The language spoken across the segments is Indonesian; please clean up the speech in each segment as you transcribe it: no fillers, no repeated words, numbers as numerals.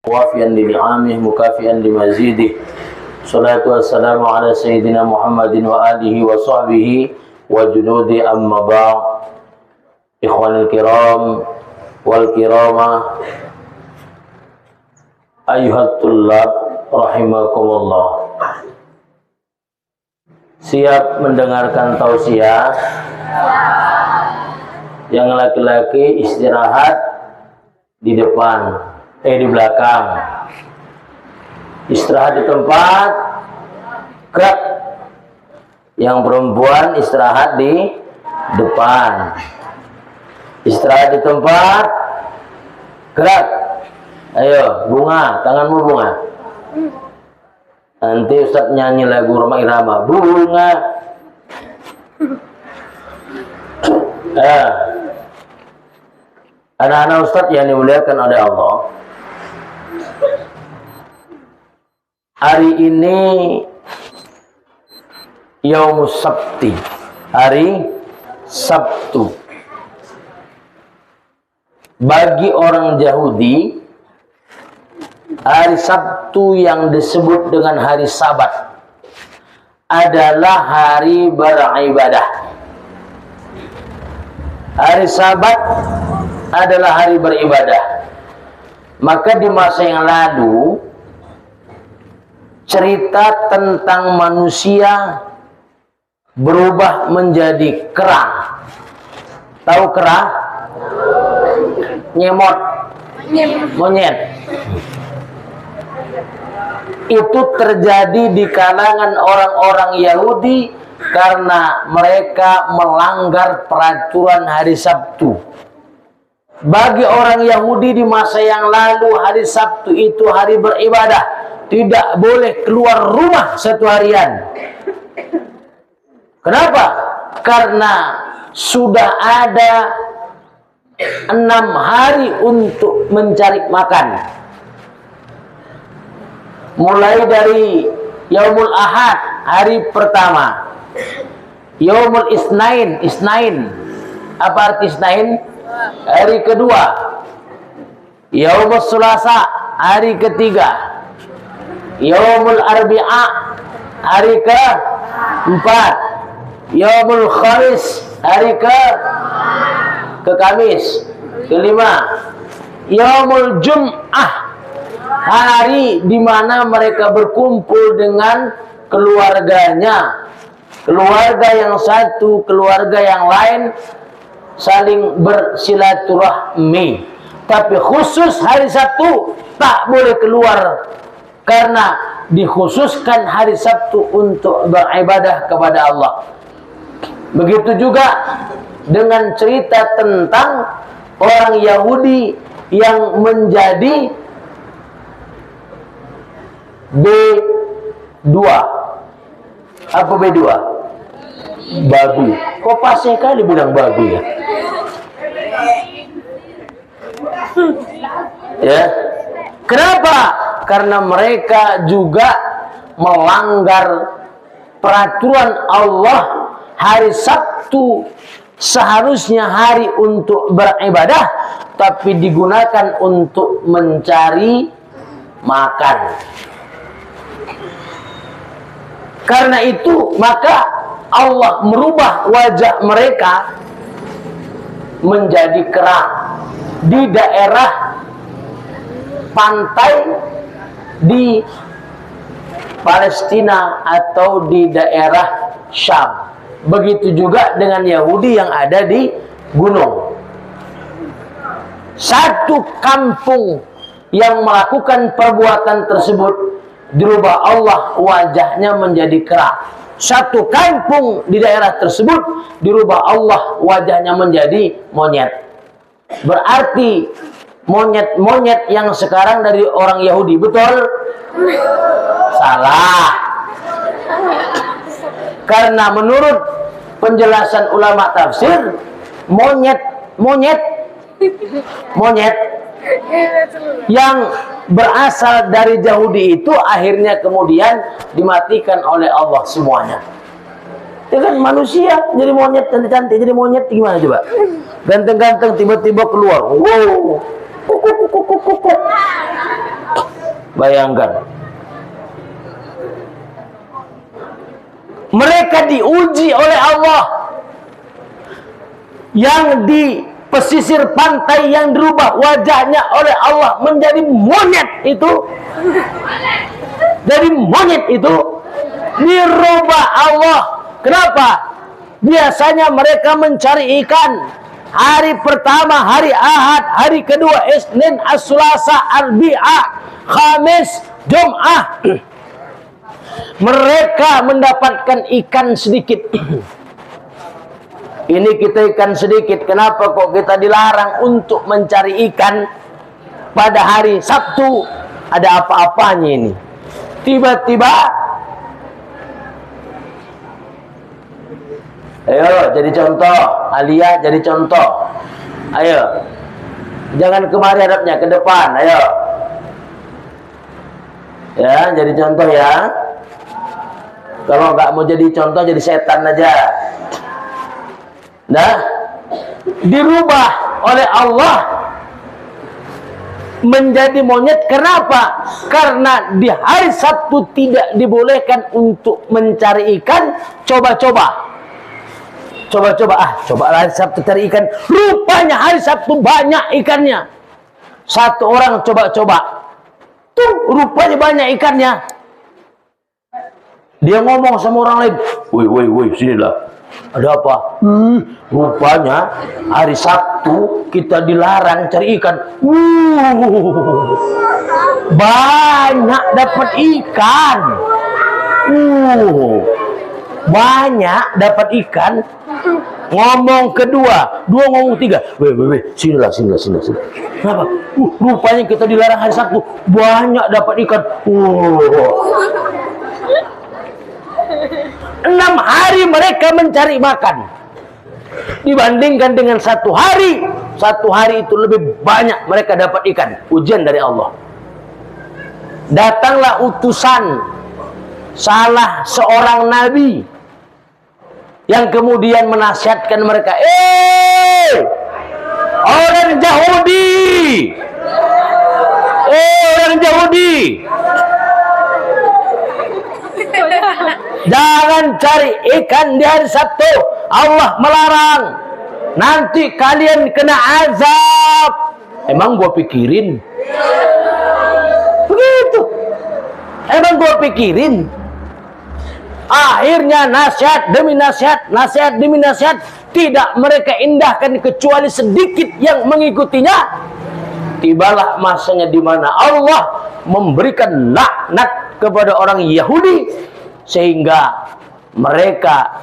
وافيا لنعمه مكافئا لمزيده. صلاة والسلام على سيدنا محمد وآله وصحبه وجنوده. أما بعد، إخواني الكرام والكرامة أيها الطلاب rahimakumullah. Siap mendengarkan tausiah? Yang laki-laki istirahat di depan, di belakang. Istirahat di tempat, gerak. Yang perempuan istirahat di depan. Istirahat di tempat, gerak. Ayo, bunga, tanganmu bunga. Nanti Ustaz nyanyi lagu Roma Irama, bunga. Anak-anak Ustaz yang dimuliakan oleh Allah, hari ini Yaumus Sabti, hari Sabtu. Bagi orang Yahudi, hari Sabtu yang disebut dengan hari Sabat adalah hari beribadah. Hari Sabat adalah hari beribadah. Maka di masa yang lalu, cerita tentang manusia berubah menjadi kera. Tahu kera? Nyemot, monyet. Itu terjadi di kalangan orang-orang Yahudi karena mereka melanggar peraturan hari Sabtu. Bagi orang Yahudi di masa yang lalu, hari Sabtu itu hari beribadah. Tidak boleh keluar rumah satu harian. Kenapa? Karena sudah ada 6 hari untuk mencari makan. Mulai dari Yaumul Ahad, hari pertama. Yaumul Isnain. Apa arti Isnain? Hari kedua. Yaumul Sulasa, hari ketiga. Yaumul Arbi'a, hari keempat. Yaumul Khamis, hari ke Kamis. Kelima, Yaumul Jum'ah, hari di mana mereka berkumpul dengan keluarganya. Keluarga yang satu, keluarga yang lain saling bersilaturahmi. Tapi khusus hari Sabtu tak boleh keluar, karena dikhususkan hari Sabtu untuk beribadah kepada Allah. Begitu juga dengan cerita tentang orang Yahudi yang menjadi B2. Apa B2? Babi. Kok pas sekali bilang babi ya? Ya. Kenapa? Karena mereka juga melanggar peraturan Allah. Hari Sabtu seharusnya hari untuk beribadah, tapi digunakan untuk mencari makan. Karena itu maka Allah merubah wajah mereka menjadi kera di daerah pantai di Palestina atau di daerah Syam. Begitu juga dengan Yahudi yang ada di gunung. Satu kampung yang melakukan perbuatan tersebut, dirubah Allah wajahnya menjadi kera. Satu kampung di daerah tersebut, dirubah Allah wajahnya menjadi monyet. Berarti monyet-monyet yang sekarang dari orang Yahudi, betul? Salah. Karena menurut penjelasan ulama tafsir, monyet yang berasal dari Yahudi itu akhirnya kemudian dimatikan oleh Allah semuanya. Itu kan manusia jadi monyet, cantik-cantik jadi monyet, gimana coba? Ganteng-ganteng tiba-tiba keluar, wow, Bayangkan. Mereka diuji oleh Allah. Yang di pesisir pantai yang dirubah wajahnya oleh Allah menjadi monyet itu. Dari monyet itu dirubah Allah. Kenapa? Biasanya mereka mencari ikan. Hari pertama hari Ahad, hari kedua Isnin, As-Sulasa, Arbi'a, Khamis, Jum'ah. Mereka mendapatkan ikan sedikit. Ini kita ikan sedikit. Kenapa kok kita dilarang untuk mencari ikan pada hari Sabtu? Ada apa-apanya ini? Tiba-tiba, ayo jadi contoh, Alia jadi contoh. Ayo, jangan kemari hadapnya, ke depan. Ayo, ya jadi contoh ya. Kalau nggak mau jadi contoh, jadi setan aja. Nah, dirubah oleh Allah menjadi monyet. Kenapa? Karena di hari Sabtu tidak dibolehkan untuk mencari ikan. Coba-coba hari Sabtu cari ikan. Rupanya hari Sabtu banyak ikannya. Satu orang coba-coba, tuh rupanya banyak ikannya. Dia ngomong sama orang lain, woi, sinilah. Ada apa? Rupanya hari Sabtu kita dilarang cari ikan. Banyak dapat ikan. Banyak dapat ikan. Ngomong kedua, dua ngomong tiga. Woi, sinilah. Kenapa? Rupanya kita dilarang hari Sabtu. Banyak dapat ikan. 6 hari mereka mencari makan. Dibandingkan dengan 1 hari. 1 hari itu lebih banyak mereka dapat ikan. Ujian dari Allah. Datanglah utusan salah seorang nabi yang kemudian menasihatkan mereka, orang Yahudi, jangan cari ikan di hari Sabtu. Allah melarang. Nanti kalian kena azab. Emang gua pikirin begitu? Emang gua pikirin? Akhirnya nasihat demi nasihat, nasihat demi nasihat, tidak mereka indahkan kecuali sedikit yang mengikutinya. Tibalah masanya di mana Allah memberikan laknat kepada orang Yahudi, sehingga mereka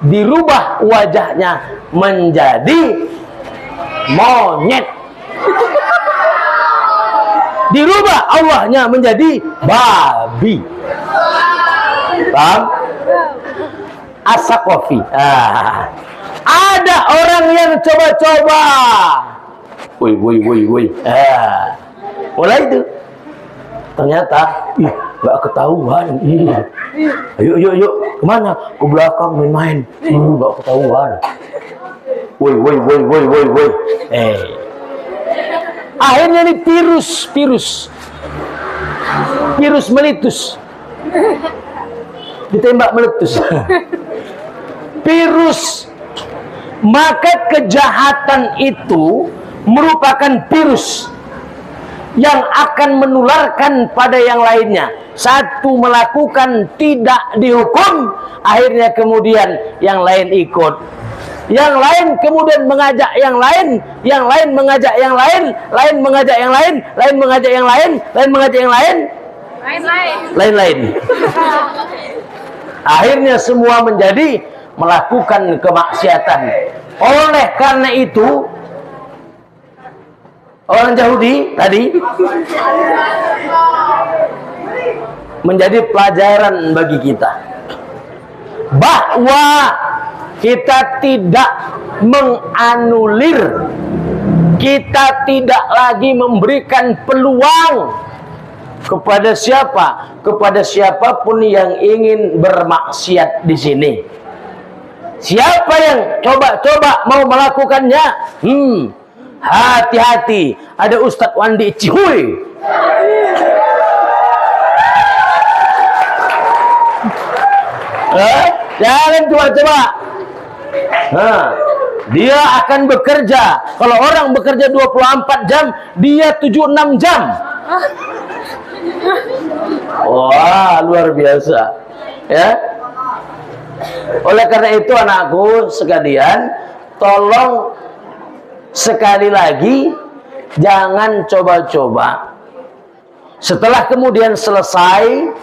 dirubah wajahnya menjadi monyet. Dirubah Allahnya menjadi babi. Paham? As-Saqafi. Ada orang yang coba-coba. Woi. Mulai itu. Ternyata, gak ketahuan. Ayo. Kemana? Ke belakang main-main. Gak ketahuan. Woi. Akhirnya ini virus meletus. Ditembak meletus. Virus. Maka kejahatan itu merupakan virus yang akan menularkan pada yang lainnya. Satu melakukan tidak dihukum, akhirnya kemudian yang lain ikut. Yang lain kemudian mengajak yang lain, yang lain mengajak yang lain, lain mengajak yang lain, lain mengajak yang lain, lain mengajak yang lain, lain. Akhirnya semua menjadi melakukan kemaksiatan. Oleh karena itu, orang Yahudi tadi menjadi pelajaran bagi kita bahwa kita tidak menganulir, kita tidak lagi memberikan peluang kepada siapa? Kepada siapapun yang ingin bermaksiat di sini. Siapa yang coba-coba mau melakukannya? Hati-hati, ada Ustadz Wandi Cihuy. Jangan coba-coba. Nah, dia akan bekerja. Kalau orang bekerja 24 jam, dia 76 jam. Wah, luar biasa. Ya. Oleh karena itu anakku sekalian, tolong sekali lagi jangan coba-coba. Setelah kemudian selesai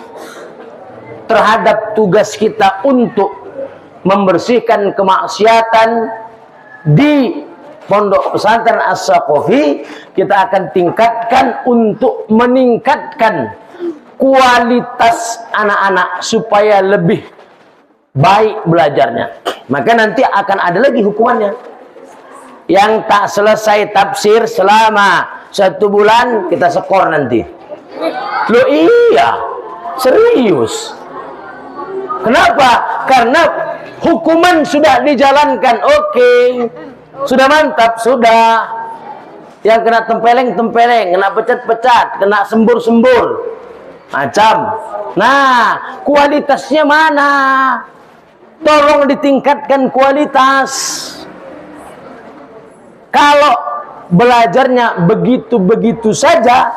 terhadap tugas kita untuk membersihkan kemaksiatan di Pondok Pesantren As-Saqafi, kita akan tingkatkan untuk meningkatkan kualitas anak-anak supaya lebih baik belajarnya. Maka nanti akan ada lagi hukumannya. Yang tak selesai tafsir selama 1 bulan, kita skor nanti. Loh iya, serius. Kenapa? Karena hukuman sudah dijalankan. Oke, sudah mantap, sudah. Yang kena tempeleng-tempeleng, kena pecat-pecat, kena sembur-sembur macam. Nah, kualitasnya mana? Tolong ditingkatkan kualitas. Kalau belajarnya begitu-begitu saja,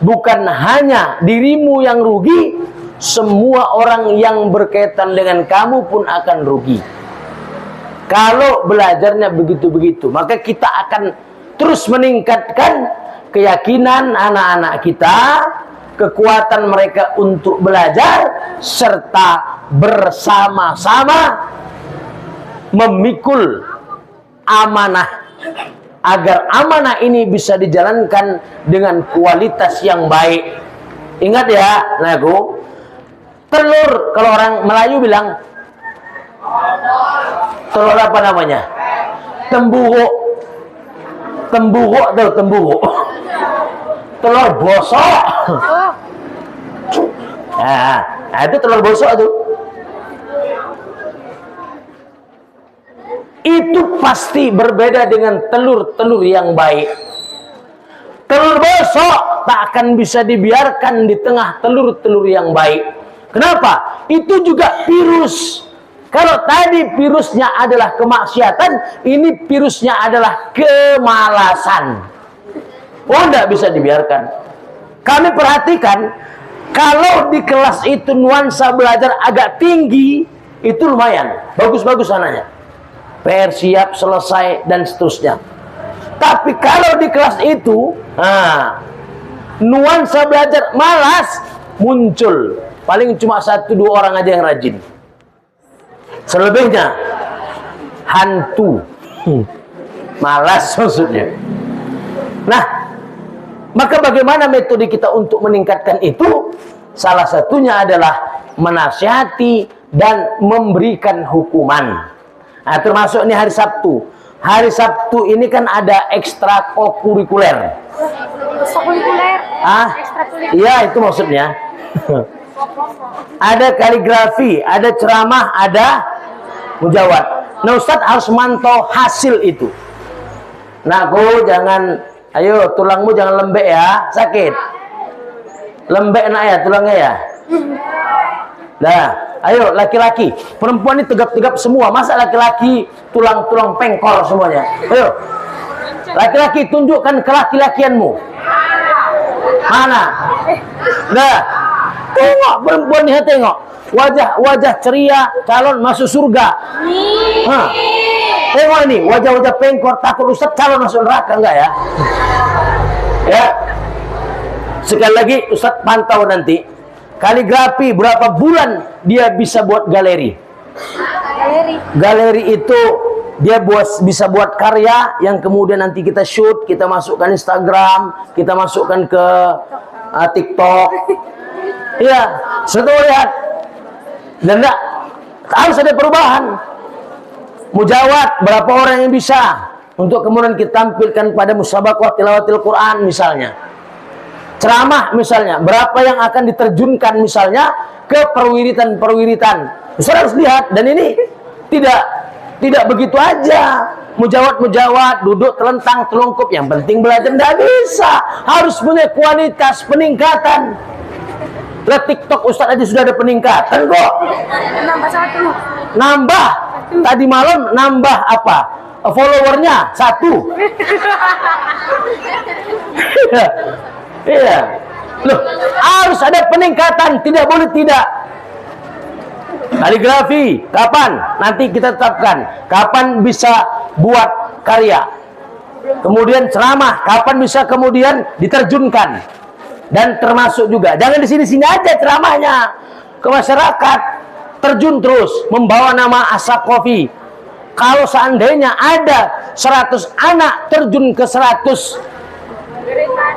bukan hanya dirimu yang rugi, semua orang yang berkaitan dengan kamu pun akan rugi. Kalau belajarnya begitu-begitu, maka kita akan terus meningkatkan keyakinan anak-anak kita, kekuatan mereka untuk belajar, serta bersama-sama memikul amanah, agar amanah ini bisa dijalankan dengan kualitas yang baik. Ingat ya, Naku, telur, kalau orang Melayu bilang telur apa namanya? Tembugo. Tembugo atau tembugo. Telur bosok. Nah, itu telur bosok tuh. Itu pasti berbeda dengan telur-telur yang baik. Telur bosok tak akan bisa dibiarkan di tengah telur-telur yang baik. Kenapa? Itu juga virus. Kalau tadi virusnya adalah kemaksiatan, ini virusnya adalah kemalasan. Oh, tidak bisa dibiarkan. Kami perhatikan, kalau di kelas itu nuansa belajar agak tinggi, itu lumayan, bagus-bagus anaknya. PR siap, selesai, dan seterusnya. Tapi kalau di kelas itu, nuansa belajar malas, muncul. Paling cuma 1-2 orang aja yang rajin. Selebihnya, hantu. Malas maksudnya. Nah, maka bagaimana metode kita untuk meningkatkan itu? Salah satunya adalah menasihati dan memberikan hukuman. Nah, termasuk ini hari Sabtu. Hari Sabtu ini kan ada ekstrakurikuler. Ekstrakurikuler. Iya, itu maksudnya. Ada kaligrafi, ada ceramah, ada mujawad. Nah, Ustadz harus mantau hasil itu. Nah, jangan, ayo tulangmu jangan lembek ya, sakit. Lembek nak ya tulangnya ya. Nah, ayo laki-laki, perempuan ini tegap-tegap semua. Masa laki-laki tulang-tulang pengkor semuanya? Ayo, laki-laki tunjukkan kelaki-lakianmu. Mana? Nah, tengok perempuan ini, tengok wajah-wajah ceria, calon masuk surga. Tengok ini wajah-wajah pengkor, takut Ustaz calon masuk neraka, enggak ya? Ya. Sekali lagi Ustaz pantau nanti. Kaligrafi berapa bulan dia bisa buat galeri? Galeri itu dia bisa buat karya yang kemudian nanti kita shoot, kita masukkan Instagram, kita masukkan ke TikTok. Iya, setelah lihat. Dan enggak harus ada perubahan. Mujawad berapa orang yang bisa, untuk kemudian kita tampilkan pada musabaqah tilawatil Quran misalnya. Ceramah misalnya, berapa yang akan diterjunkan misalnya ke perwiritan-perwiritan. Ustaz harus lihat, dan ini tidak begitu aja. Mujawad duduk telentang telungkup, yang penting belajar, tidak bisa. Harus punya kualitas peningkatan. Lah TikTok Ustaz aja sudah ada peningkatan kok. Nambah 1. Nambah. Tadi malam nambah apa? Followernya 1. Iya. Loh, harus ada peningkatan, tidak boleh tidak. Kaligrafi, kapan? Nanti kita tetapkan. Kapan bisa buat karya? Kemudian ceramah, kapan bisa kemudian diterjunkan? Dan termasuk juga, jangan di sini-sini aja ceramahnya. Ke masyarakat, terjun terus, membawa nama As-Saqafi. Kalau seandainya ada 100 anak terjun ke 100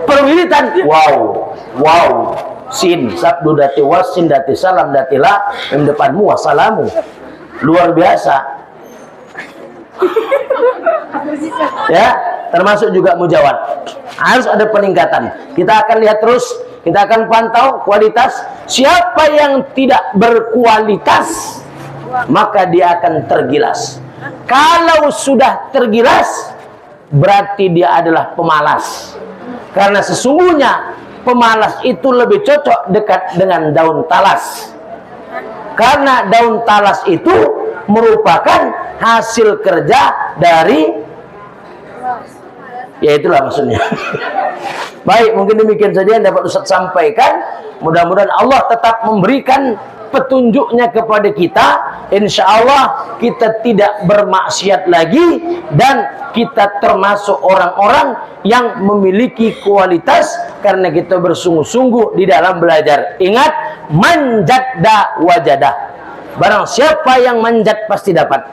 perwiritan, wow, sin sabdu dati wasin dati salam dati la yang depanmu wassalamu, luar biasa. Ya, termasuk juga mujawad, harus ada peningkatan. Kita akan lihat terus, kita akan pantau kualitas. Siapa yang tidak berkualitas, maka dia akan tergilas. Kalau sudah tergilas, berarti dia adalah pemalas. Karena sesungguhnya pemalas itu lebih cocok dekat dengan daun talas. Karena daun talas itu merupakan hasil kerja dari, ya itulah maksudnya. Baik, mungkin demikian saja yang dapat Ustaz sampaikan. Mudah-mudahan Allah tetap memberikan petunjuknya kepada kita. Insya Allah kita tidak bermaksiat lagi, dan kita termasuk orang-orang yang memiliki kualitas karena kita bersungguh-sungguh di dalam belajar. Ingat, manjadda wajadah. Barang siapa yang manjat pasti dapat.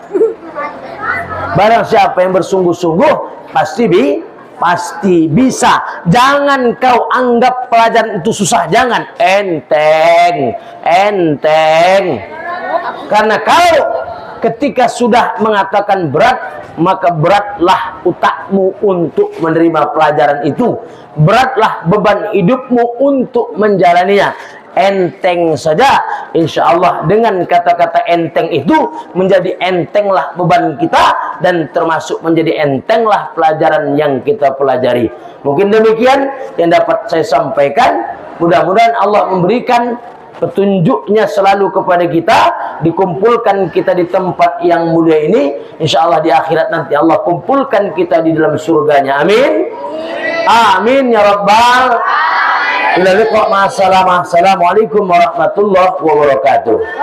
Barang siapa yang bersungguh-sungguh pasti bisa. Jangan kau anggap pelajaran itu susah, jangan. Enteng. Karena kau ketika sudah mengatakan berat, maka beratlah otakmu untuk menerima pelajaran itu. Beratlah beban hidupmu untuk menjalaninya. Enteng saja, insya Allah dengan kata-kata enteng itu menjadi entenglah beban kita, dan termasuk menjadi entenglah pelajaran yang kita pelajari. Mungkin demikian yang dapat saya sampaikan. Mudah-mudahan Allah memberikan petunjuknya selalu kepada kita, dikumpulkan kita di tempat yang mulia ini. Insya Allah di akhirat nanti Allah kumpulkan kita di dalam surganya. Amin. Amin ya Rabbal. Assalamualaikum warahmatullahi wabarakatuh.